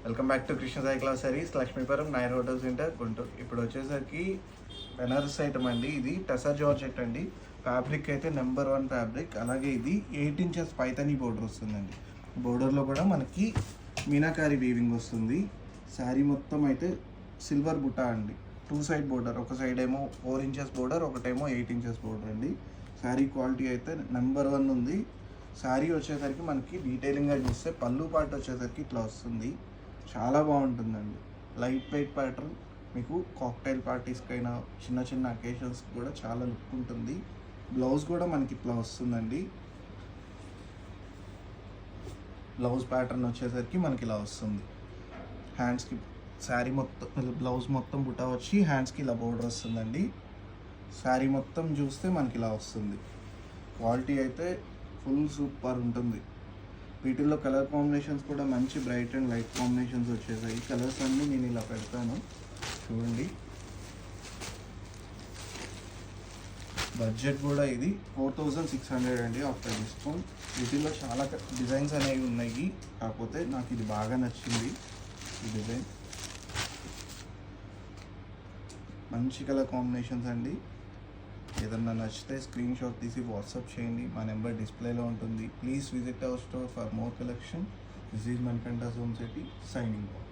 Welcome back to Krishna Sai class saris, Lakshmipuram నైర్ hotel centre, Guntur. ఇప్పుడు వచ్చేసరికి Banaras item అండి. ఇది టసర్ జార్జెట్ అండి. ఫ్యాబ్రిక్ అయితే నెంబర్ 1 ఫ్యాబ్రిక్. అలాగే ఇది 8 ఇంచెస్ పైతనీ బోర్డర్ వస్తుందండి. బోర్డర్లో కూడా మనకి మీనాకారి వీవింగ్ వస్తుంది. శారీ మొత్తం అయితే సిల్వర్ బుట్ట అండి. 2 సైడ్ బోర్డర్, ఒక సైడ్ ఏమో 4 ఇంచెస్ బోర్డర్, ఒకటేమో 8 ఇంచెస్ బోర్డర్ అండి. శారీ క్వాలిటీ అయితే నెంబర్ 1 ఉంది. శారీ వచ్చేసరికి మనకి డీటెయిలింగ్గా చూస్తే పళ్ళు పాటు వచ్చేసరికి ఇట్లా వస్తుంది. చాలా బాగుంటుందండి. లైట్ వెయిట్ ప్యాటర్న్, మీకు కాక్టైల్ పార్టీస్కైనా చిన్న చిన్న అకేషన్స్కి కూడా చాలా లుక్ ఉంటుంది. బ్లౌజ్ కూడా మనకి ఇట్లా వస్తుందండి. బ్లౌజ్ ప్యాటర్న్ వచ్చేసరికి మనకి ఇలా వస్తుంది. హ్యాండ్స్కి శారీ మొత్తం, బ్లౌజ్ మొత్తం బుటా వచ్చి హ్యాండ్స్కి ఇలా బోర్డర్ వస్తుందండి. శారీ మొత్తం చూస్తే మనకి ఇలా వస్తుంది. క్వాలిటీ అయితే ఫుల్ సూపర్ ఉంటుంది. వీటిల్లో కలర్ కాంబినేషన్స్ కూడా మంచి బ్రైట్ అండ్ లైట్ కాంబినేషన్స్ వచ్చేసాయి. కలర్స్ అన్నీ నేను ఇలా పెడతాను చూడండి. బడ్జెట్ కూడా ఇది 4600 అండి ఆఫ్టర్ డిస్కౌంట్. వీటిల్లో చాలా డిజైన్స్ అనేవి ఉన్నాయి, కాకపోతే నాకు ఇది బాగా నచ్చింది. ఈ డిజైన్ మంచి కలర్ కాంబినేషన్స్ అండి. ఏదన్నా నచ్చితే స్క్రీన్ షాట్ తీసి వాట్సాప్ చేయండి. మా నెంబర్ డిస్ప్లేలో ఉంటుంది. Please visit our store for more collection. This is Manikanta home city signing off.